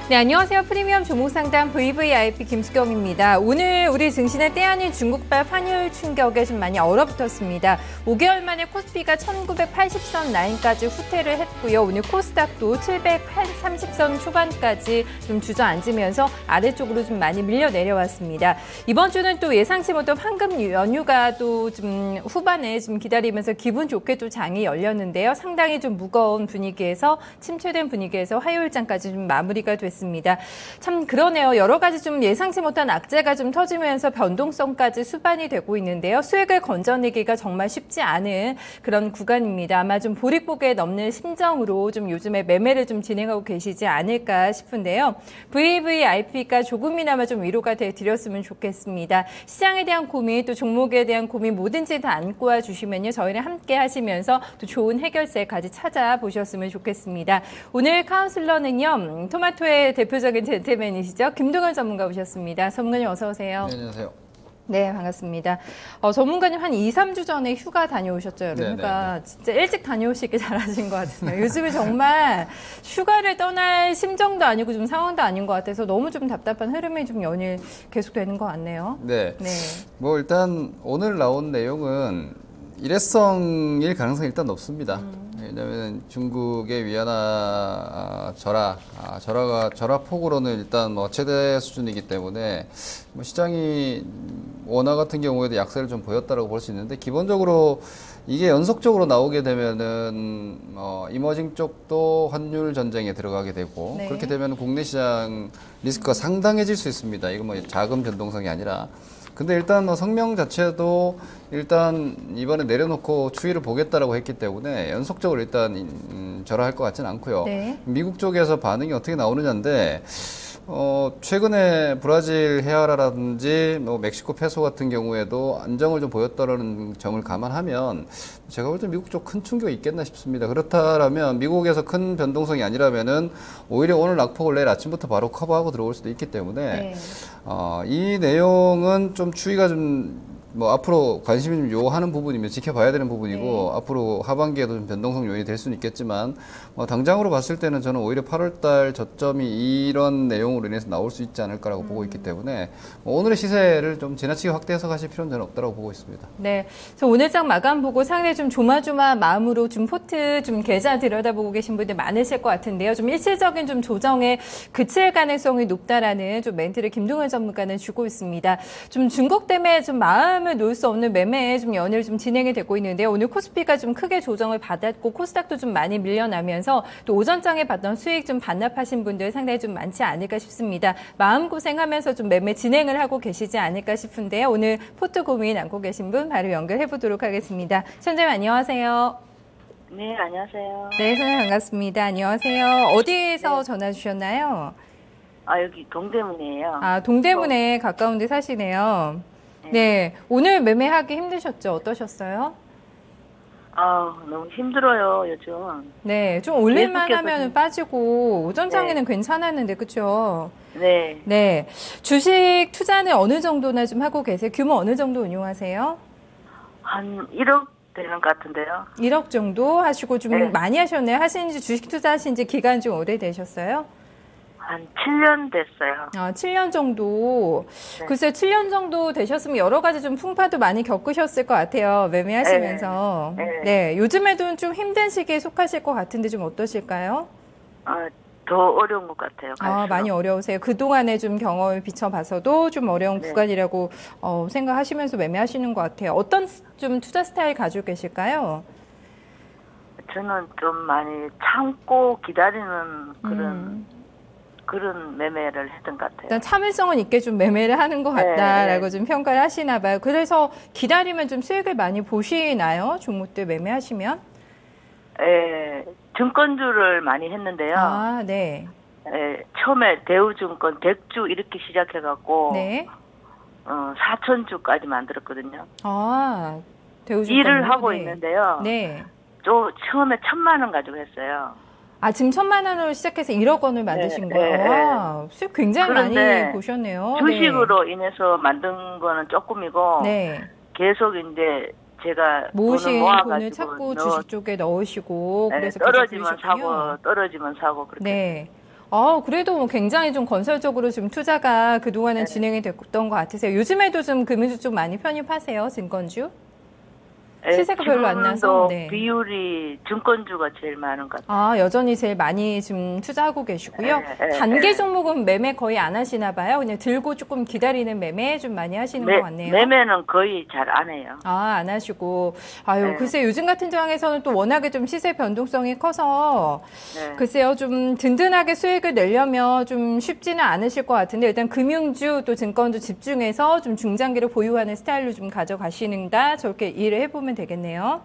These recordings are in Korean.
네, 안녕하세요. 프리미엄 종목상담 VVIP 김수경입니다. 오늘 우리 증시는 때 아닌 중국발 환율 충격에 좀 많이 얼어붙었습니다. 5개월 만에 코스피가 1980선 라인까지 후퇴를 했고요. 오늘 코스닥도 730선 초반까지 좀 주저앉으면서 아래쪽으로 좀 많이 밀려 내려왔습니다. 이번 주는 또 예상치 못한 황금 연휴가 또 좀 후반에 좀 기다리면서 기분 좋게 또 장이 열렸는데요. 상당히 좀 무거운 분위기에서 침체된 분위기에서 화요일장까지 좀 마무리가 됐습니다. 참 그러네요. 여러 가지 좀 예상치 못한 악재가 좀 터지면서 변동성까지 수반이 되고 있는데요. 수익을 건져내기가 정말 쉽지 않은 그런 구간입니다. 아마 좀 보릿고개 넘는 심정으로 좀 요즘에 매매를 좀 진행하고 계시지 않을까 싶은데요. VVIP가 조금이나마 좀 위로가 되드렸으면 좋겠습니다. 시장에 대한 고민, 또 종목에 대한 고민 뭐든지 다 안고 와 주시면요. 저희랑 함께 하시면서 또 좋은 해결책까지 찾아보셨으면 좋겠습니다. 오늘 카운슬러는요. 토마토의 대표적인 젠틀맨이시죠. 김동현 전문가 오셨습니다. 전문가님 어서 오세요. 네, 안녕하세요. 네, 반갑습니다. 전문가님 한 2, 3주 전에 휴가 다녀오셨죠, 여름 휴가. 진짜 일찍 다녀오시길 잘하신 것 같은데요. 요즘에 정말 휴가를 떠날 심정도 아니고 좀 상황도 아닌 것 같아서 너무 좀 답답한 흐름이 좀 연일 계속되는 것 같네요. 네. 뭐 일단 오늘 나온 내용은 일회성일 가능성이 일단 높습니다. 왜냐하면 중국의 위안화 절하 폭으로는 일단 뭐 최대 수준이기 때문에 뭐 시장이 원화 같은 경우에도 약세를 좀 보였다라고 볼 수 있는데 기본적으로 이게 연속적으로 나오게 되면은 이머징 쪽도 환율 전쟁에 들어가게 되고 네. 그렇게 되면 국내 시장 리스크가 상당해질 수 있습니다. 이건 뭐 작은 변동성이 아니라. 근데 일단 성명 자체도 일단 이번에 내려놓고 추이를 보겠다라고 했기 때문에 연속적으로 일단 절하할 것 같지는 않고요. 네. 미국 쪽에서 반응이 어떻게 나오느냐인데 최근에 브라질 헤아라라든지 뭐 멕시코 페소 같은 경우에도 안정을 좀 보였다라는 점을 감안하면 제가 볼 때 미국 쪽 큰 충격이 있겠나 싶습니다. 그렇다면 미국에서 큰 변동성이 아니라면은 오히려 오늘 낙폭을 내일 아침부터 바로 커버하고 들어올 수도 있기 때문에 이 내용은 좀 추이가 좀 뭐 앞으로 관심이 좀 요하는 부분이면 지켜봐야 되는 부분이고 앞으로 하반기에도 좀 변동성 요인이 될 수는 있겠지만 당장으로 봤을 때는 저는 오히려 8월달 저점이 이런 내용으로 인해서 나올 수 있지 않을까라고 보고 있기 때문에 오늘의 시세를 좀 지나치게 확대 해석하실 필요는 저는 없다고 보고 있습니다. 네, 저 오늘장 마감 보고 상당히 좀 조마조마 마음으로 좀 포트 좀 계좌 들여다보고 계신 분들 많으실 것 같은데요. 좀 일시적인 좀 조정에 그칠 가능성이 높다라는 좀 멘트를 김동현 전문가는 주고 있습니다. 좀 중국 때문에 좀 마음을 놓을 수 없는 매매에 좀 연일 좀 진행이 되고 있는데요. 오늘 코스피가 좀 크게 조정을 받았고 코스닥도 좀 많이 밀려나면서 또 오전장에 받던 수익 좀 반납하신 분들 상당히 좀 많지 않을까 싶습니다. 마음고생하면서 좀 매매 진행을 하고 계시지 않을까 싶은데요. 오늘 포트 고민 안고 계신 분 바로 연결해 보도록 하겠습니다. 선생님 안녕하세요. 네, 안녕하세요. 네, 선생님 반갑습니다. 안녕하세요. 어디에서 전화 주셨나요? 여기 동대문이에요. 동대문에 가까운 데 사시네요. 네, 오늘 매매하기 힘드셨죠? 어떠셨어요? 너무 힘들어요, 요즘. 네, 좀 올릴만 하면 빠지고 오전장에는 괜찮았는데, 그렇죠? 네. 네, 주식 투자는 어느 정도나 좀 하고 계세요? 규모 어느 정도 운용하세요? 한 1억 되는 것 같은데요. 1억 정도 하시고 좀 많이 하셨네요. 주식 투자하신 지 기간 좀 오래되셨어요? 한 7년 됐어요. 7년 정도. 글쎄요, 7년 정도 되셨으면 여러 가지 좀 풍파도 많이 겪으셨을 것 같아요. 매매하시면서. 네, 요즘에도 좀 힘든 시기에 속하실 것 같은데 좀 어떠실까요? 더 어려운 것 같아요. 많이 어려우세요. 그동안의 좀 경험을 비춰봐서도 좀 어려운 구간이라고 생각하시면서 매매하시는 것 같아요. 어떤 좀 투자 스타일 가지고 계실까요? 저는 좀 많이 참고 기다리는 그런 매매를 했던 것 같아요. 일단 참을성은 있게 좀 매매를 하는 것 같다라고 좀 평가를 하시나 봐요. 그래서 기다리면 좀 수익을 많이 보시나요? 종목들 매매하시면? 증권주를 많이 했는데요. 네. 처음에 대우증권 100주 이렇게 시작해갖고 네. 4,000주까지 만들었거든요. 대우증권 일을 하고 있는데요. 네. 처음에 1,000만 원 가지고 했어요. 지금 1,000만 원으로 시작해서 1억 원을 만드신 거예요? 수익 굉장히 많이 보셨네요. 주식으로 인해서 만든 거는 조금이고 계속 이제 제가 모으신 돈을 찾고 주식 쪽에 넣으시고 그래서 떨어지면 사고 그렇게. 그래도 뭐 굉장히 좀 건설적으로 좀 투자가 그동안은 진행이 됐던 것 같으세요. 요즘에도 좀 금융주 쪽 많이 편입하세요, 증권주? 시세가 별로 안 나서. 네. 비율이 증권주가 제일 많은 것 같아요. 여전히 제일 많이 좀 투자하고 계시고요. 단기 종목은 매매 거의 안 하시나 봐요. 그냥 들고 조금 기다리는 매매 좀 많이 하시는 것 같네요. 매매는 거의 잘 안 해요. 안 하시고. 글쎄 요즘 같은 상황에서는 또 워낙에 좀 시세 변동성이 커서 글쎄요 좀 든든하게 수익을 내려면 좀 쉽지는 않으실 것 같은데 일단 금융주 또 증권주 집중해서 좀 중장기를 보유하는 스타일로 좀 가져가시는다. 저렇게 이해를 해보면 되겠네요.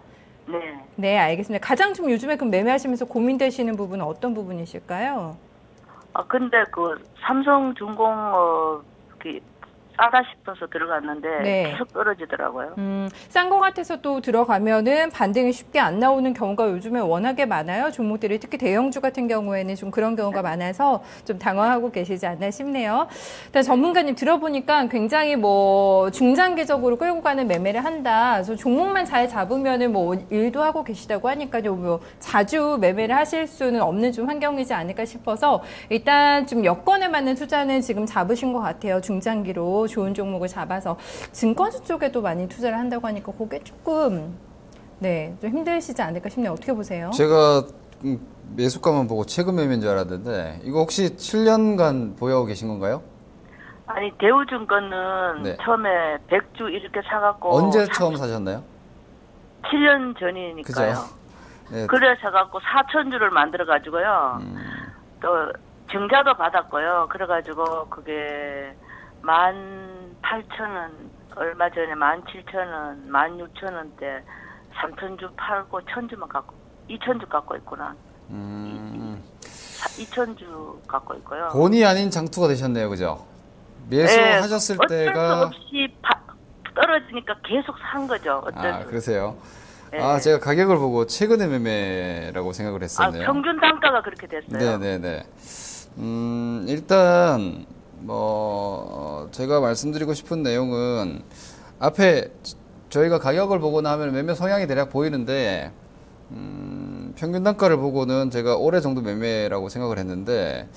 네, 알겠습니다. 가장 좀 요즘에 그럼 매매하시면서 고민되시는 부분은 어떤 부분이실까요? 근데 그 삼성중공업 싸다 싶어서 들어갔는데 계속 떨어지더라고요. 싼 거 같아서 또 들어가면은 반등이 쉽게 안 나오는 경우가 요즘에 워낙에 많아요. 종목들이 특히 대형주 같은 경우에는 좀 그런 경우가 많아서 좀 당황하고 계시지 않나 싶네요. 일단 전문가님 들어보니까 굉장히 뭐 중장기적으로 끌고 가는 매매를 한다. 그래서 종목만 잘 잡으면은 뭐 일도 하고 계시다고 하니까요. 뭐 자주 매매를 하실 수는 없는 좀 환경이지 않을까 싶어서 일단 좀 여건에 맞는 투자는 지금 잡으신 것 같아요. 중장기로. 좋은 종목을 잡아서 증권주 쪽에도 많이 투자를 한다고 하니까 그게 조금 좀 힘드시지 않을까 싶네요. 어떻게 보세요? 제가 매수가만 보고 최근 매매인 줄 알았는데 이거 혹시 7년간 보유하고 계신 건가요? 아니 대우증권은 처음에 100주 이렇게 사갖고 언제 처음 사셨나요? 7년 전이니까요. 그죠? 그래 사갖고 4,000주를 만들어가지고요. 또 증자도 받았고요. 그래가지고 그게 18,000원, 얼마 전에 17,000원, 16,000원대 3,000주 팔고 1,000주만 갖고, 2,000주 갖고 있구나. 2,000주 갖고 있고요. 본의 아닌 장투가 되셨네요, 그죠? 매수하셨을 때가. 어쩔 수 없이 떨어지니까 계속 산 거죠. 그러세요? 제가 가격을 보고 최근에 매매라고 생각을 했었네요. 평균 단가가 그렇게 됐어요. 네네네. 일단, 제가 말씀드리고 싶은 내용은 앞에 저희가 가격을 보고 나면 매매 성향이 대략 보이는데 평균 단가를 보고는 제가 올해 정도 매매라고 생각을 했는데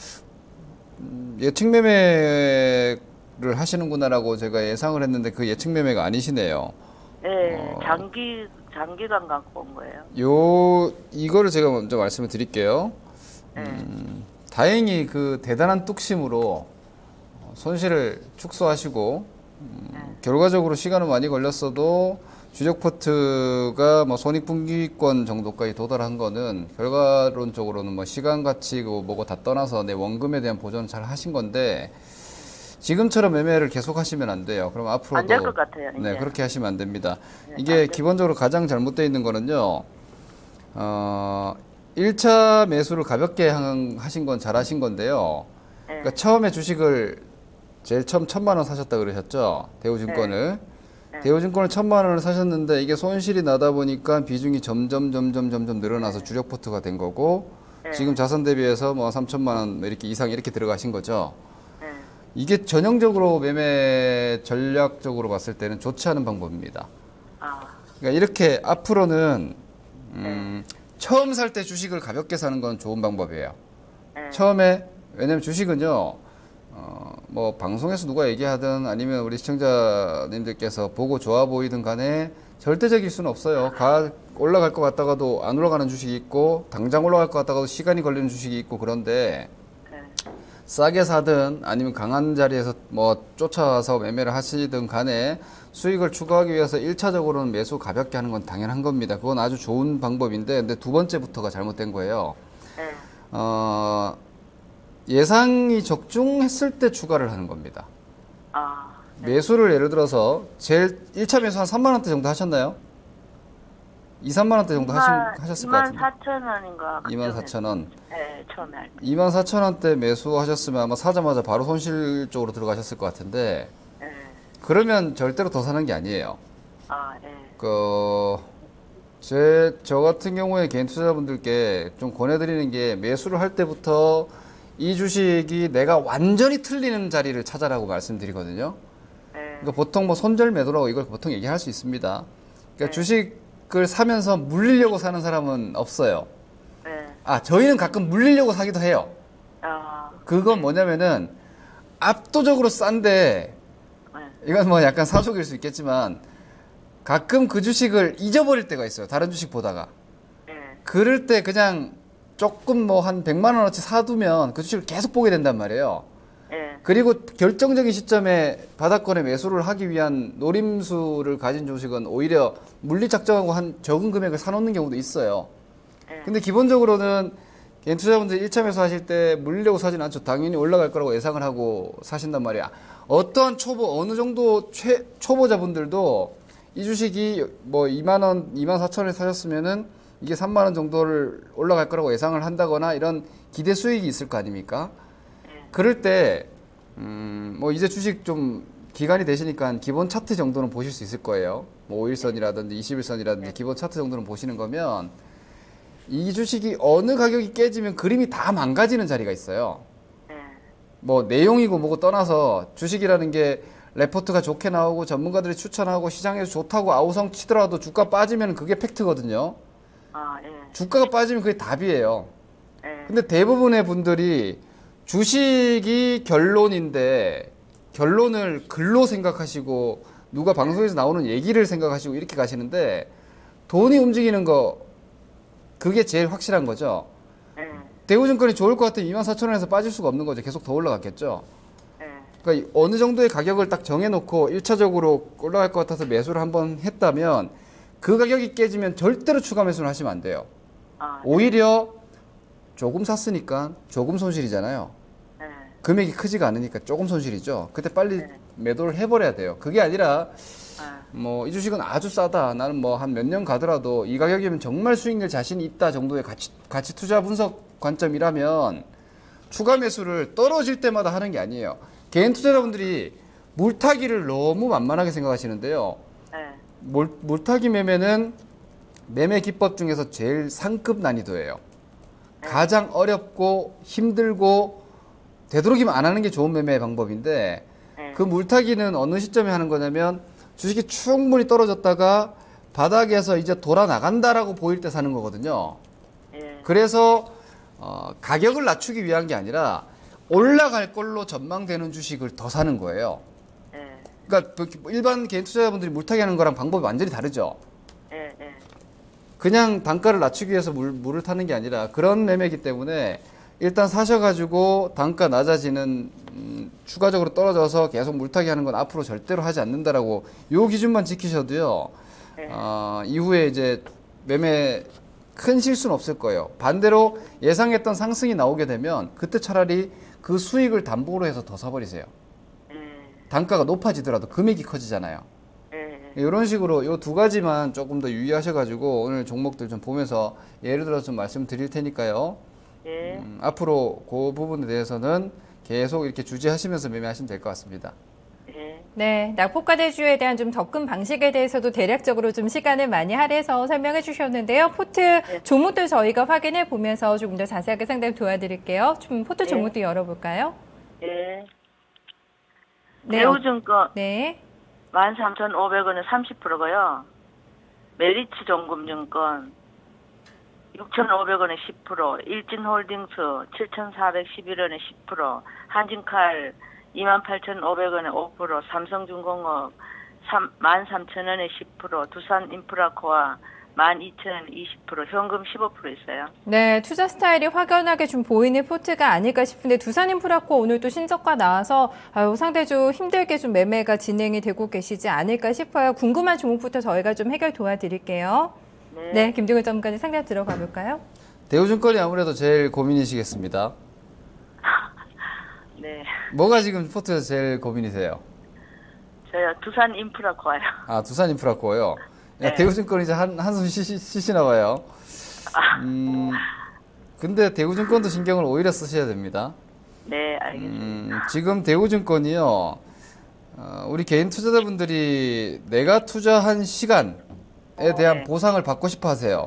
예측 매매를 하시는구나라고 제가 예상을 했는데 그 예측 매매가 아니시네요. 네, 장기간 갖고 온 거예요. 이거를 제가 먼저 말씀을 드릴게요. 다행히 그 대단한 뚝심으로 손실을 축소하시고 결과적으로 시간은 많이 걸렸어도 주력 포트가 손익분기권 정도까지 도달한 거는 결과론적으로는 시간 가치고 뭐고 다 떠나서 내 원금에 대한 보전을 잘 하신 건데 지금처럼 매매를 계속 하시면 안 돼요. 그럼 앞으로도 안 될 것 같아요. 이제. 네, 그렇게 하시면 안 됩니다. 이게 기본적으로 가장 잘못되어 있는 거는요. 1차 매수를 가볍게 하신 건 잘하신 건데요. 그러니까 처음에 주식을 제일 처음 1,000만 원 사셨다 그러셨죠? 대우증권을. 대우증권을 1,000만 원을 사셨는데 이게 손실이 나다 보니까 비중이 점점 늘어나서 주력 포트가 된 거고 지금 자산 대비해서 3,000만 원 이렇게 이상 이렇게 들어가신 거죠. 이게 전형적으로 매매 전략적으로 봤을 때는 좋지 않은 방법입니다. 그러니까 이렇게 앞으로는 처음 살 때 주식을 가볍게 사는 건 좋은 방법이에요. 처음에 왜냐면 주식은요. 방송에서 누가 얘기하든 아니면 우리 시청자님들께서 보고 좋아 보이든 간에 절대적일 수는 없어요. 올라갈 것 같다가도 안 올라가는 주식이 있고 당장 올라갈 것 같다가도 시간이 걸리는 주식이 있고 그런데 싸게 사든 아니면 강한 자리에서 쫓아와서 매매를 하시든 간에 수익을 추구하기 위해서 1차적으로는 매수 가볍게 하는 건 당연한 겁니다. 그건 아주 좋은 방법인데 근데 두 번째부터가 잘못된 거예요. 예상이 적중했을 때 추가를 하는 겁니다. 매수를 예를 들어서 제일 1차 매수 한 3만 원대 정도 하셨나요? 2, 3만 원대 정도 하셨을 것 같은데. 24,000원인가. 24,000원. 네, 처음에 할 때. 24,000원대 매수하셨으면 아마 사자마자 바로 손실 쪽으로 들어가셨을 것 같은데. 그러면 절대로 더 사는 게 아니에요. 저 같은 경우에 개인 투자자분들께 좀 권해드리는 게 매수를 할 때부터 이 주식이 내가 완전히 틀리는 자리를 찾아라고 말씀드리거든요. 그러니까 보통 손절 매도라고 이걸 보통 얘기할 수 있습니다. 그러니까 주식을 사면서 물리려고 사는 사람은 없어요. 저희는 가끔 물리려고 사기도 해요. 그건 뭐냐면은 압도적으로 싼데 이건 뭐 약간 사족일 수 있겠지만 가끔 그 주식을 잊어버릴 때가 있어요. 다른 주식 보다가. 그럴 때 그냥 조금 뭐 한 100만 원어치 사두면 그 주식을 계속 보게 된단 말이에요. 그리고 결정적인 시점에 바닥권에 매수를 하기 위한 노림수를 가진 주식은 오히려 물리작정하고 한 적은 금액을 사놓는 경우도 있어요. 근데 기본적으로는 개인 투자자분들이 1차 매수하실 때 물리려고 사진 않죠. 당연히 올라갈 거라고 예상을 하고 사신단 말이야. 어떠한 어느 정도 초보자분들도 이 주식이 뭐 2만 원, 2만 4천 원에 사셨으면은 이게 3만 원 정도를 올라갈 거라고 예상을 한다거나 이런 기대 수익이 있을 거 아닙니까? 그럴 때 뭐 이제 주식 좀 기간이 되시니까 기본 차트 정도는 보실 수 있을 거예요. 뭐 5일선이라든지 21선이라든지 기본 차트 정도는 보시는 거면 이 주식이 어느 가격이 깨지면 그림이 다 망가지는 자리가 있어요. 뭐 내용이고 뭐고 떠나서 주식이라는 게 레포트가 좋게 나오고 전문가들이 추천하고 시장에서 좋다고 아우성 치더라도 주가 빠지면 그게 팩트거든요. 주가가 빠지면 그게 답이에요. 근데 대부분의 분들이 주식이 결론인데 결론을 글로 생각하시고 누가 방송에서 나오는 얘기를 생각하시고 이렇게 가시는데 돈이 움직이는 거 그게 제일 확실한 거죠. 대우증권이 좋을 것 같으면 24,000원에서 빠질 수가 없는 거죠. 계속 더 올라갔겠죠. 그러니까 어느 정도의 가격을 딱 정해놓고 1차적으로 올라갈 것 같아서 매수를 한번 했다면 그 가격이 깨지면 절대로 추가 매수를 하시면 안 돼요. 오히려 조금 샀으니까 조금 손실이잖아요. 금액이 크지가 않으니까 조금 손실이죠. 그때 빨리 매도를 해버려야 돼요. 그게 아니라 뭐 이 주식은 아주 싸다. 나는 뭐 한 몇 년 가더라도 이 가격이면 정말 수익 낼 자신이 있다 정도의 가치 투자 분석 관점이라면 추가 매수를 떨어질 때마다 하는 게 아니에요. 개인 투자자분들이 물타기를 너무 만만하게 생각하시는데요. 물타기 매매는 매매 기법 중에서 제일 상급 난이도예요. 가장 어렵고 힘들고 되도록이면 안 하는 게 좋은 매매 방법인데 그 물타기는 어느 시점에 하는 거냐면 주식이 충분히 떨어졌다가 바닥에서 이제 돌아 나간다라고 보일 때 사는 거거든요. 그래서 가격을 낮추기 위한 게 아니라 올라갈 걸로 전망되는 주식을 더 사는 거예요. 그러니까 일반 개인 투자자분들이 물타기 하는 거랑 방법이 완전히 다르죠. 그냥 단가를 낮추기 위해서 물을 타는 게 아니라 그런 매매이기 때문에 일단 사셔가지고 단가 낮아지는 추가적으로 떨어져서 계속 물타기 하는 건 앞으로 절대로 하지 않는다라고 요 기준만 지키셔도요. 이후에 이제 매매 큰 실수는 없을 거예요. 반대로 예상했던 상승이 나오게 되면 그때 차라리 그 수익을 담보로 해서 더 사버리세요. 단가가 높아지더라도 금액이 커지잖아요. 이런 식으로 요 두 가지만 조금 더 유의하셔가지고 오늘 종목들 좀 보면서 예를 들어서 좀 말씀드릴 테니까요. 앞으로 그 부분에 대해서는 계속 이렇게 주지하시면서 매매하시면 될 것 같습니다. 네, 낙폭과대주에 대한 좀 접근 방식에 대해서도 대략적으로 좀 시간을 많이 할애해서 설명해 주셨는데요. 포트 종목들 저희가 확인해 보면서 조금 더 자세하게 상담 도와드릴게요. 좀 포트 종목도 열어볼까요? 네. 네. 대우증권 네. 13,500원에 30%고요. 메리츠종금증권 6,500원에 10%, 일진홀딩스 7,411원에 10%, 한진칼 28,500원에 5%, 삼성중공업 13,000원에 10%, 두산인프라코아 12,000원에 20%, 현금 15% 있어요. 네, 투자 스타일이 확연하게 좀 보이는 포트가 아닐까 싶은데 두산인프라코 오늘 또 신저가 나와서 상대적으로 힘들게 좀 매매가 진행이 되고 계시지 않을까 싶어요. 궁금한 종목부터 저희가 좀 해결 도와드릴게요. 네, 김종일 전문가님 상담 들어가 볼까요? 대우증권이 아무래도 제일 고민이시겠습니다. 네. 뭐가 지금 포트에서 제일 고민이세요? 저요, 두산인프라코아요. 아, 두산인프라코요. 네. 대우증권이 이제 한숨 쉬시나 봐요. 근데 대우증권도 신경을 오히려 쓰셔야 됩니다. 네, 알겠습니다. 지금 대우증권이요, 우리 개인 투자자분들이 내가 투자한 시간에 대한 보상을 받고 싶어 하세요.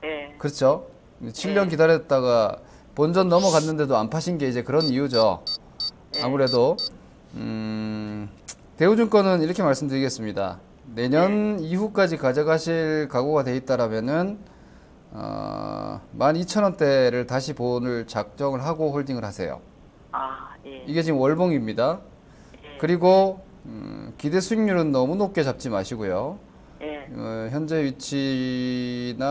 네. 그렇죠? 7년 기다렸다가 본전 넘어갔는데도 안 파신 게 이제 그런 이유죠. 아무래도, 대우증권은 이렇게 말씀드리겠습니다. 내년 이후까지 가져가실 각오가 돼 있다라면은 12,000원대를 다시 본을 작정을 하고 홀딩을 하세요. 아, 예. 이게 지금 월봉입니다. 예. 그리고 기대 수익률은 너무 높게 잡지 마시고요. 예. 현재 위치나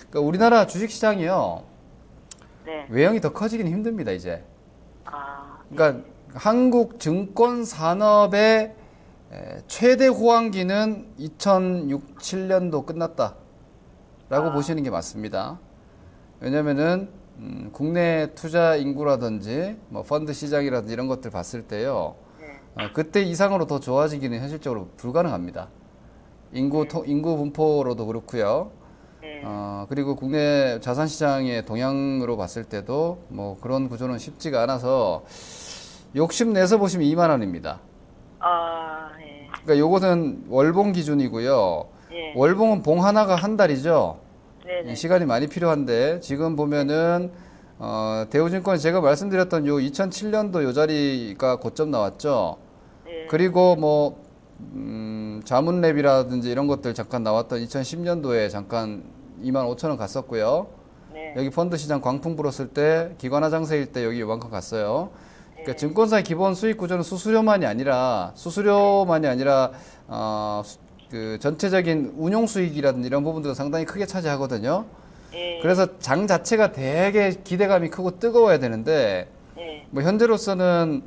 그러니까 우리나라 주식시장이요. 네. 외형이 더 커지기는 힘듭니다, 이제. 아. 그러니까 한국 증권 산업의 최대 호황기는 2006, 7년도 끝났다라고 보시는 게 맞습니다. 왜냐면은 국내 투자 인구라든지 뭐 펀드 시장이라든지 이런 것들 봤을 때요. 네. 그때 이상으로 더 좋아지기는 현실적으로 불가능합니다. 인구 분포로도 그렇고요. 네. 그리고 국내 자산 시장의 동향으로 봤을 때도 뭐 그런 구조는 쉽지가 않아서 욕심내서 보시면 2만 원입니다. 아, 예. 그러니까 요것은 월봉 기준이고요. 예. 월봉은 봉 하나가 한 달이죠. 네네. 시간이 많이 필요한데 지금 보면은 대우증권 제가 말씀드렸던 요 2007년도 요 자리가 고점 나왔죠. 예. 그리고 뭐 자문랩이라든지 이런 것들 잠깐 나왔던 2010년도에 잠깐 25,000원 갔었고요. 네. 여기 펀드 시장 광풍 불었을 때 기관화 장세일 때 여기 요만큼 갔어요. 그러니까 증권사의 기본 수익 구조는 수수료만이 아니라 그 전체적인 운용 수익이라든지 이런 부분들도 상당히 크게 차지하거든요. 예. 그래서 장 자체가 되게 기대감이 크고 뜨거워야 되는데 예. 뭐 현재로서는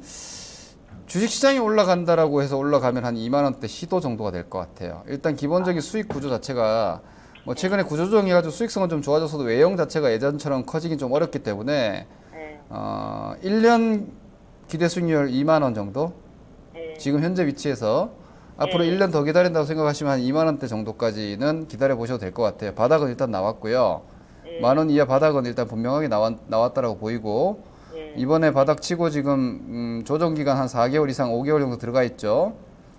주식시장이 올라간다라고 해서 올라가면 한 2만 원대 시도 정도가 될 것 같아요. 일단 기본적인 수익 구조 자체가 뭐 최근에 구조조정해가지고 수익성은 좀 좋아졌어도 외형 자체가 예전처럼 커지긴 좀 어렵기 때문에 예. 1년 기대 수익률 2만 원 정도? 예. 지금 현재 위치에서 앞으로 예. 1년 더 기다린다고 생각하시면 한 2만 원대 정도까지는 기다려 보셔도 될 것 같아요. 바닥은 일단 나왔고요. 예. 만 원 이하 바닥은 일단 분명하게 나왔다라고 보이고 예. 이번에 바닥 치고 지금 조정 기간 한 4개월 이상 5개월 정도 들어가 있죠.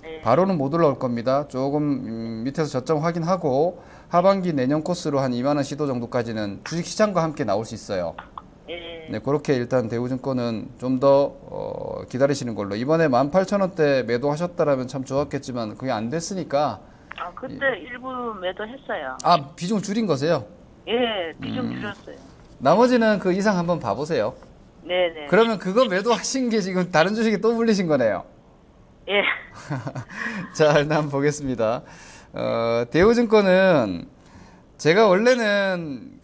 예. 바로는 못 올라올 겁니다. 조금 밑에서 저점 확인하고 하반기 내년 코스로 한 2만 원 시도 정도까지는 주식 시장과 함께 나올 수 있어요. 예. 네, 그렇게 일단 대우증권은 좀 더 기다리시는 걸로. 이번에 18,000원대 매도하셨다라면 참 좋았겠지만 그게 안 됐으니까. 아, 그때 일부 매도했어요. 비중 줄인 거세요? 예, 비중 줄였어요. 나머지는 그 이상 한번 봐보세요. 네네. 그러면 그거 매도하신 게 지금 다른 주식에 또 물리신 거네요. 예. 자, 일단 한번 보겠습니다. 대우증권은 제가 원래는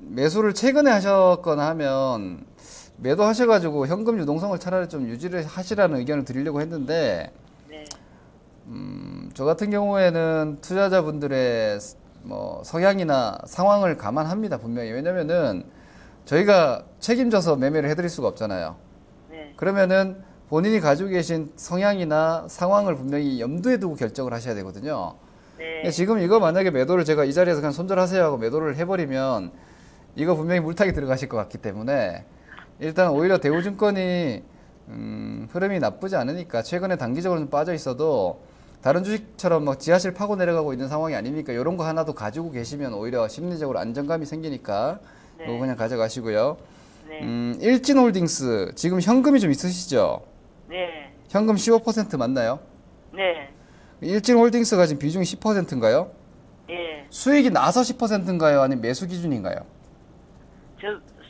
매수를 최근에 하셨거나 하면 매도하셔가지고 현금 유동성을 차라리 좀 유지를 하시라는 의견을 드리려고 했는데, 네. 저 같은 경우에는 투자자분들의 뭐 성향이나 상황을 감안합니다, 분명히. 왜냐면은 저희가 책임져서 매매를 해드릴 수가 없잖아요. 네. 그러면은 본인이 가지고 계신 성향이나 상황을 분명히 염두에 두고 결정을 하셔야 되거든요. 네. 지금 이거 만약에 매도를 제가 이 자리에서 그냥 손절하세요 하고 매도를 해버리면 이거 분명히 물타기 들어가실 것 같기 때문에 일단 오히려 대우증권이 흐름이 나쁘지 않으니까 최근에 단기적으로 좀 빠져 있어도 다른 주식처럼 막 지하실 파고 내려가고 있는 상황이 아니니까 이런 거 하나도 가지고 계시면 오히려 심리적으로 안정감이 생기니까 네. 이거 그냥 가져가시고요. 네. 일진홀딩스 지금 현금이 좀 있으시죠? 네. 현금 15% 맞나요? 네. 일진홀딩스가 지금 비중이 10%인가요? 예. 수익이 나서 10%인가요? 아니면 매수 기준인가요? 저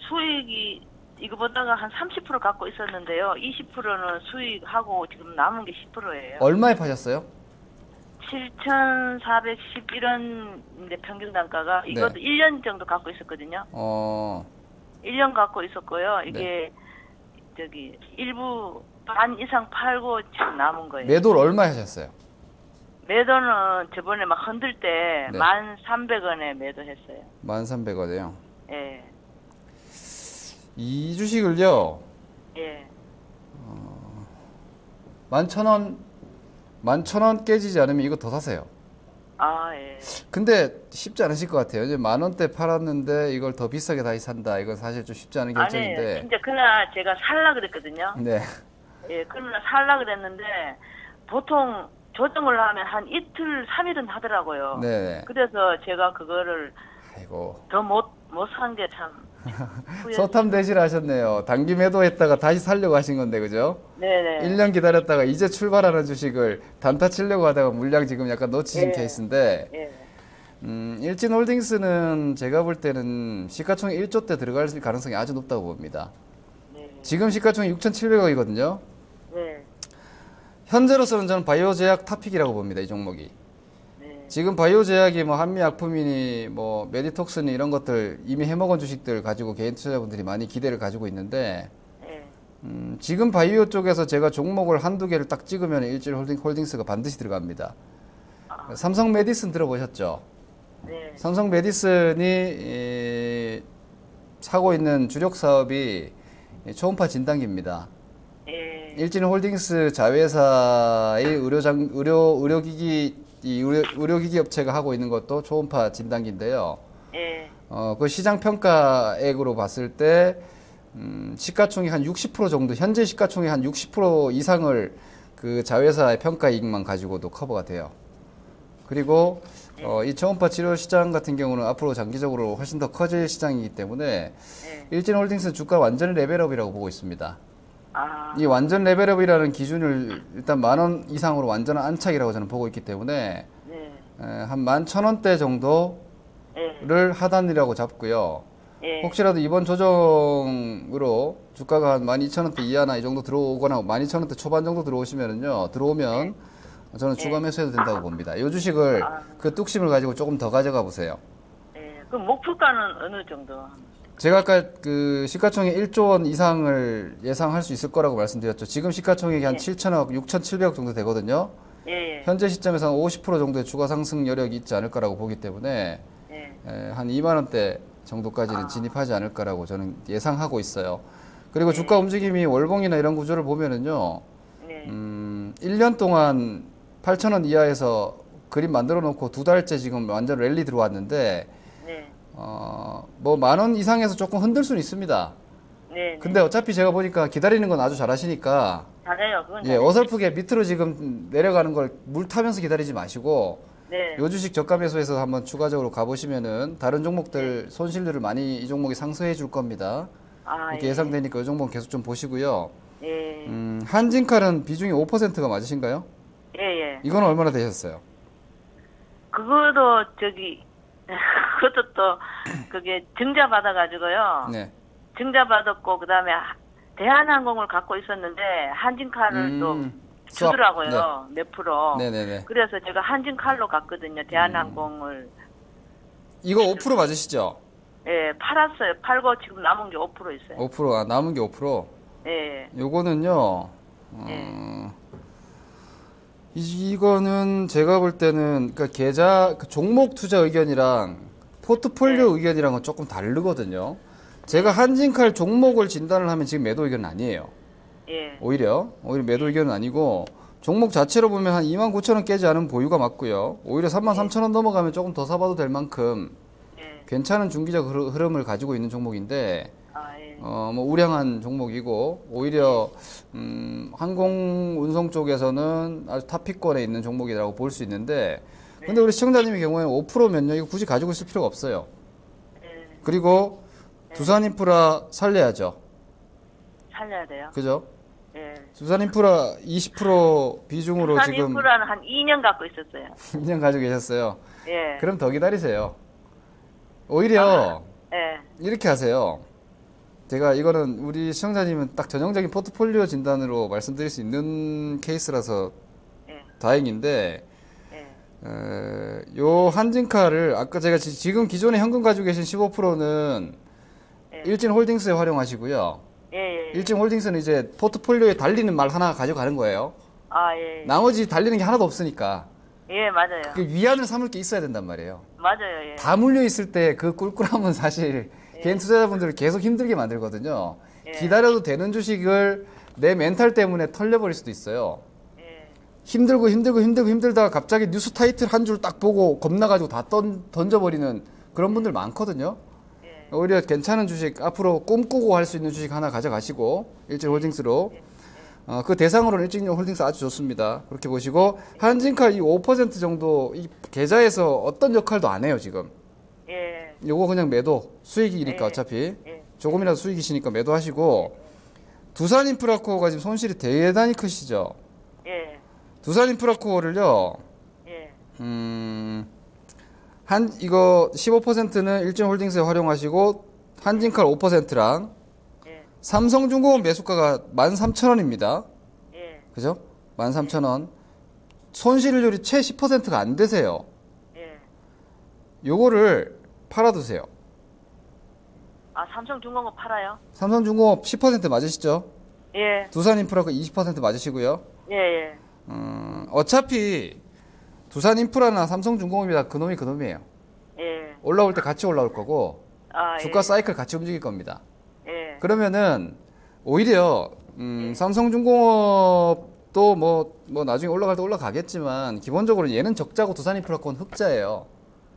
수익이 이거보다가 한 30% 갖고 있었는데요. 20%는 수익하고 지금 남은 게 10%예요. 얼마에 파셨어요? 7,411원인데 평균 단가가 이것도 1년 정도 갖고 있었거든요. 1년 갖고 있었고요. 이게 저기 일부 반 이상 팔고 지금 남은 거예요. 매도를 얼마에 하셨어요? 매도는 저번에 막 흔들 때 네. 1,300원에 매도했어요. 1,300원이요. 예. 이 주식을요. 예. 11,000원 깨지지 않으면 이거 더 사세요. 아, 예. 근데 쉽지 않으실 것 같아요. 이제 10,000원대 팔았는데 이걸 더 비싸게 다시 산다. 이건 사실 좀 쉽지 않은 결정인데. 아니에요. 진짜 그날 제가 살라 그랬거든요. 네. 예, 그날 살라 그랬는데 보통 조정을 하면 한 이틀, 3일은 하더라고요. 네. 그래서 제가 그거를 아이고. 더 못 산 게 참 소탐 대실 하셨네요. 단기 매도했다가 다시 살려고 하신 건데, 그죠? 네네. 1년 기다렸다가 이제 출발하는 주식을 단타 치려고 하다가 물량 지금 약간 놓치신 케이스인데, 예. 일진홀딩스는 제가 볼 때는 시가총액 1조 대 들어갈 가능성이 아주 높다고 봅니다. 네. 지금 시가총액 6,700억이거든요. 네. 현재로서는 저는 바이오제약 탑픽이라고 봅니다. 이 종목이. 네. 지금 바이오제약이 뭐 한미약품이니 뭐 메디톡스니 이런 것들 이미 해먹은 주식들 가지고 개인 투자자분들이 많이 기대를 가지고 있는데 네. 지금 바이오 쪽에서 제가 종목을 한두 개를 딱 찍으면 일진홀딩스가 반드시 들어갑니다. 삼성 메디슨 들어보셨죠? 네. 삼성 메디슨이 하고 있는 주력 사업이 초음파 진단기입니다. 네. 일진홀딩스 자회사의 의료기기 업체가 하고 있는 것도 초음파 진단기인데요. 네. 그 시장 평가액으로 봤을 때 시가총액 한 60% 정도, 현재 시가총액 한 60% 이상을 그 자회사의 평가이익만 가지고도 커버가 돼요. 그리고 이 초음파 치료 시장 같은 경우는 앞으로 장기적으로 훨씬 더 커질 시장이기 때문에 일진홀딩스 주가 완전 레벨업이라고 보고 있습니다. 이 완전 레벨업이라는 기준을 일단 10,000원 이상으로 완전한 안착이라고 저는 보고 있기 때문에 한 11,000원대 정도를 하단이라고 잡고요. 혹시라도 이번 조정으로 주가가 한 12,000원대 이하나 이 정도 들어오거나 12,000원대 초반 정도 들어오면 저는 추가 매수해도 된다고 봅니다. 이 주식을 그 뚝심을 가지고 조금 더 가져가 보세요. 그럼 목표가는 어느 정도? 제가 아까 그 시가총액 1조 원 이상을 예상할 수 있을 거라고 말씀드렸죠. 지금 시가총액이 한 7천억, 6,700억 정도 되거든요. 현재 시점에서 한 50% 정도의 추가 상승 여력이 있지 않을까라고 보기 때문에 한 2만 원대 정도까지는 진입하지 않을까라고 저는 예상하고 있어요. 그리고 주가 움직임이 월봉이나 이런 구조를 보면은요, 1년 동안 8,000원 이하에서 그림 만들어 놓고 2달째 지금 완전 랠리 들어왔는데, 뭐 10,000원 이상에서 조금 흔들 수는 있습니다. 근데 어차피 제가 보니까 기다리는 건 아주 잘하시니까. 잘해요. 그건 어설프게 밑으로 지금 내려가는 걸 물 타면서 기다리지 마시고, 요 주식 저가 매수해서 한번 추가적으로 가보시면은 다른 종목들 손실들을 많이 이 종목이 상쇄해 줄 겁니다. 이렇게 예상되니까 이 종목 계속 좀 보시고요. 한진칼은 비중이 5%가 맞으신가요? 이건 얼마나 되셨어요? 그것도 그것도 또 그게 증자 받아가지고요. 증자 받았고 그다음에 대한항공을 갖고 있었는데 한진칼을 또 주더라고요. 몇 프로. 그래서 제가 한진칼로 갔거든요. 대한항공을. 이거 5% 맞으시죠? 팔았어요. 팔고 지금 남은 게 5% 있어요. 5%, 남은 게 5%? 요거는요, 이거는 제가 볼 때는, 그러니까 종목 투자 의견이랑 포트폴리오 의견이랑은 조금 다르거든요. 제가 한진칼 종목을 진단을 하면 지금 매도 의견은 아니에요. 오히려 매도 의견은 아니고, 종목 자체로 보면 한 29,000원 깨지 않은 보유가 맞고요. 오히려 33,000원 넘어가면 조금 더 사봐도 될 만큼 괜찮은 중기적 흐름을 가지고 있는 종목인데, 뭐 우량한 종목이고, 오히려 항공 운송 쪽에서는 아주 탑픽권에 있는 종목이라고 볼 수 있는데, 근데 우리 시청자님의 경우에는 5%면요, 이거 굳이 가지고 있을 필요가 없어요. 그리고 두산인프라 살려야죠. 살려야 돼요. 그죠? 두산인프라 20% 비중으로 지금. 두산인프라는 한 2년 갖고 있었어요. 2년 가지고 계셨어요. 그럼 더 기다리세요. 오히려 이렇게 하세요. 제가 이거는 우리 시청자님은 딱 전형적인 포트폴리오 진단으로 말씀드릴 수 있는 케이스라서 다행인데, 요 한진칼을 아까 제가 지금 기존에 현금 가지고 계신 15%는 일진홀딩스에 활용하시고요. 일진홀딩스는 이제 포트폴리오에 달리는 말 하나 가져가는 거예요. 나머지 달리는 게 하나도 없으니까. 맞아요. 그 위안을 삼을 게 있어야 된단 말이에요. 맞아요. 다 물려 있을 때 그 꿀꿀함은 사실 개인 투자자분들을 계속 힘들게 만들거든요. 기다려도 되는 주식을 내 멘탈 때문에 털려버릴 수도 있어요. 힘들다가 갑자기 뉴스 타이틀 한 줄 딱 보고 겁나가지고 다 던져버리는 그런 분들 많거든요. 오히려 괜찮은 주식, 앞으로 꿈꾸고 할 수 있는 주식 하나 가져가시고, 일진홀딩스로. 그 대상으로는 일진홀딩스 아주 좋습니다. 그렇게 보시고, 한진칼 이 5% 정도, 이 계좌에서 어떤 역할도 안 해요, 지금. 요거 그냥 매도, 수익이니까 어차피. 조금이라도 수익이시니까 매도하시고, 두산인프라코어가 지금 손실이 대단히 크시죠? 이거 15%는 일진홀딩스에 활용하시고 한진칼 5%랑 예. 삼성중공업 매수가가 13,000원입니다. 예. 그죠? 13,000원. 손실률이 채 10%가 안 되세요. 예. 요거를 팔아두세요. 아, 삼성중공업 팔아요? 삼성중공업 10% 맞으시죠? 예. 두산인프라가 20% 맞으시고요. 예, 예. 어차피 두산인프라나 삼성중공업이 다 그놈이 그놈이에요. 예. 올라올 때 같이 올라올 거고 아, 주가 예. 사이클 같이 움직일 겁니다. 예. 그러면은 오히려 삼성중공업도 뭐 나중에 올라갈 때 올라가겠지만 기본적으로 얘는 적자고 두산인프라코는 흑자예요.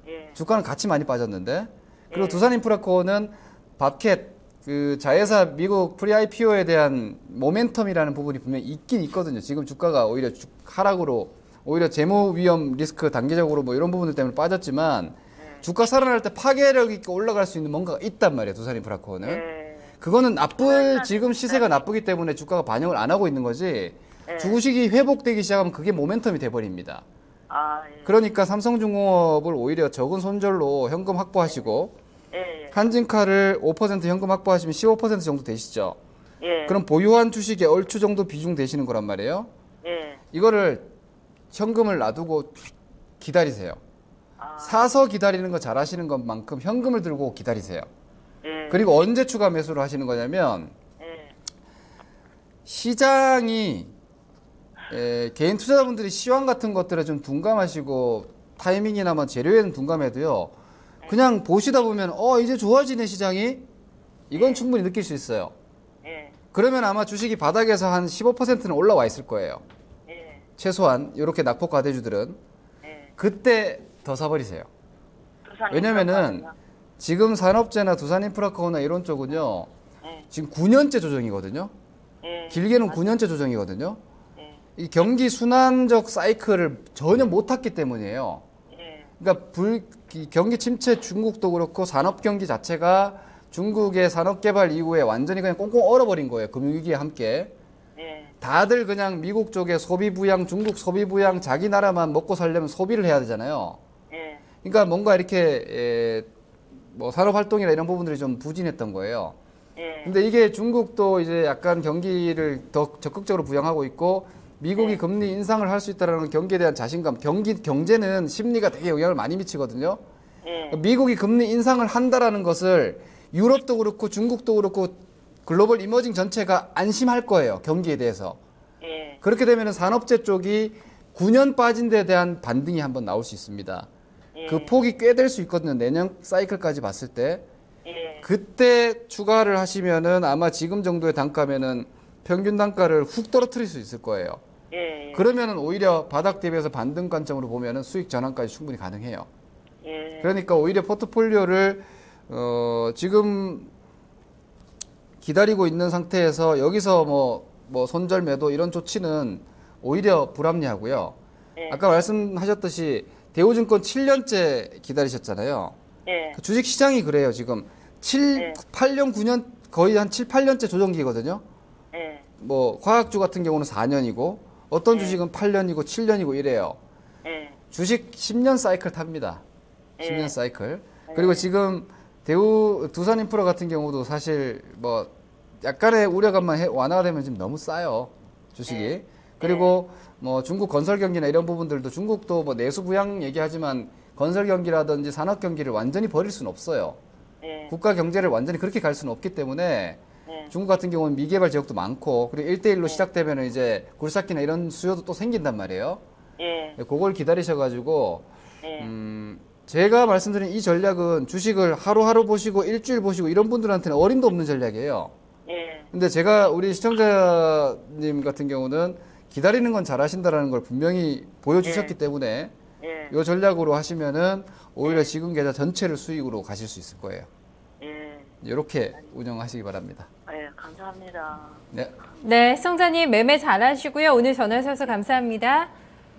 예. 주가는 같이 많이 빠졌는데 그리고 예. 두산인프라코는 밥캣 그 자회사 미국 프리-IPO에 대한 모멘텀이라는 부분이 분명히 있긴 있거든요. 지금 주가가 오히려 하락으로 오히려 재무 위험 리스크 단계적으로 뭐 이런 부분들 때문에 빠졌지만 주가 살아날 때 파괴력 있게 올라갈 수 있는 뭔가가 있단 말이에요. 두산인프라코는. 예. 그거는 지금 시세가 나쁘기 때문에 주가가 반영을 안 하고 있는 거지. 예. 주식이 회복되기 시작하면 그게 모멘텀이 돼버립니다. 아, 예. 그러니까 삼성중공업을 오히려 적은 손절로 현금 확보하시고 예. 한진칼을 5% 현금 확보하시면 15% 정도 되시죠. 예. 그럼 보유한 주식의 얼추 정도 비중 되시는 거란 말이에요. 예. 이거를 현금을 놔두고 기다리세요. 아. 사서 기다리는 거 잘하시는 것만큼 현금을 들고 기다리세요. 예. 그리고 언제 추가 매수를 하시는 거냐면 예. 시장이 개인 투자자분들이 시황 같은 것들에 좀 둔감하시고 타이밍이나 뭐 재료에는 둔감해도요. 그냥 보시다 보면 이제 좋아지네 시장이 이건 충분히 느낄 수 있어요. 예. 그러면 아마 주식이 바닥에서 한 15%는 올라와 있을 거예요. 예. 최소한 이렇게 낙폭 과대주들은 예. 그때 더 사버리세요. 두산 왜냐면은 인프라코는요? 지금 산업재나 두산인프라코나 이런 쪽은요. 예. 지금 9년째 조정이거든요. 예. 길게는 맞아요. 9년째 조정이거든요. 예. 이 경기 순환적 사이클을 전혀 못 탔기 때문이에요. 예. 그러니까 이 경기 침체 중국도 그렇고 산업 경기 자체가 중국의 산업 개발 이후에 완전히 그냥 꽁꽁 얼어버린 거예요. 금융위기와 함께. 예. 다들 그냥 미국 쪽에 소비 부양, 중국 소비 부양, 자기 나라만 먹고 살려면 소비를 해야 되잖아요. 예. 그러니까 뭔가 이렇게 뭐 산업 활동이나 이런 부분들이 좀 부진했던 거예요. 예. 근데 이게 중국도 이제 약간 경기를 더 적극적으로 부양하고 있고 미국이 금리 인상을 할 수 있다는 경기에 대한 자신감, 경제는 심리가 되게 영향을 많이 미치거든요. 예. 미국이 금리 인상을 한다라는 것을 유럽도 그렇고 중국도 그렇고 글로벌 이머징 전체가 안심할 거예요. 경기에 대해서. 예. 그렇게 되면 산업재 쪽이 9년 빠진 데 대한 반등이 한번 나올 수 있습니다. 예. 그 폭이 꽤 될 수 있거든요. 내년 사이클까지 봤을 때. 예. 그때 추가를 하시면은 아마 지금 정도의 단가면은 평균 단가를 훅 떨어뜨릴 수 있을 거예요. 예. 그러면은 오히려 바닥 대비해서 반등 관점으로 보면은 수익 전환까지 충분히 가능해요. 예. 그러니까 오히려 포트폴리오를 지금 기다리고 있는 상태에서 여기서 뭐 손절 매도 이런 조치는 오히려 불합리하고요. 예. 아까 말씀하셨듯이 대우증권 7년째 기다리셨잖아요. 예. 그 주식 시장이 그래요. 지금 8년, 9년 거의 한 7, 8년째 조정기거든요. 예. 뭐 화학주 같은 경우는 4년이고 어떤 주식은 8년이고 7년이고 이래요. 예. 주식 10년 사이클 탑니다. 10년 예. 사이클. 그리고 지금 두산인프라 같은 경우도 사실 뭐 약간의 우려감만 완화가 되면 지금 너무 싸요. 주식이. 그리고 뭐 중국 건설 경기나 이런 부분들도 중국도 뭐 내수 부양 얘기하지만 건설 경기라든지 산업 경기를 완전히 버릴 수는 없어요. 예. 국가 경제를 완전히 그렇게 갈 수는 없기 때문에 중국 같은 경우는 미개발 지역도 많고 그리고 1대1로 시작되면 이제 굴삭기나 이런 수요도 또 생긴단 말이에요. 예. 그걸 기다리셔가지고 예. 제가 말씀드린 이 전략은 주식을 하루하루 보시고 일주일 보시고 이런 분들한테는 어림도 없는 전략이에요. 예. 근데 제가 우리 시청자님 같은 경우는 기다리는 건 잘하신다라는 걸 분명히 보여주셨기 때문에 예. 이 전략으로 하시면은 오히려 지금 계좌 전체를 수익으로 가실 수 있을 거예요. 예. 이렇게 운영하시기 바랍니다. 예. 감사합니다. 네. 네, 시청자님 매매 잘하시고요. 오늘 전화 주셔서 감사합니다.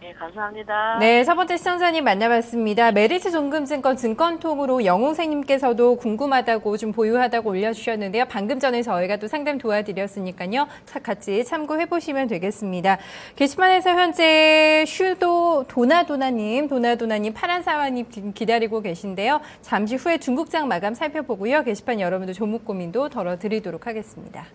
네, 감사합니다. 네, 첫 번째 시청자님 만나봤습니다. 메리츠 종금증권 증권통으로 영웅생님께서도 궁금하다고 좀 보유하다고 올려주셨는데요. 방금 전에 저희가 또 상담 도와드렸으니까요. 같이 참고해보시면 되겠습니다. 게시판에서 현재 슈도 도나도나님 파란사와님 기다리고 계신데요. 잠시 후에 중국장 마감 살펴보고요. 게시판 여러분들 조목 고민도 덜어드리도록 하겠습니다.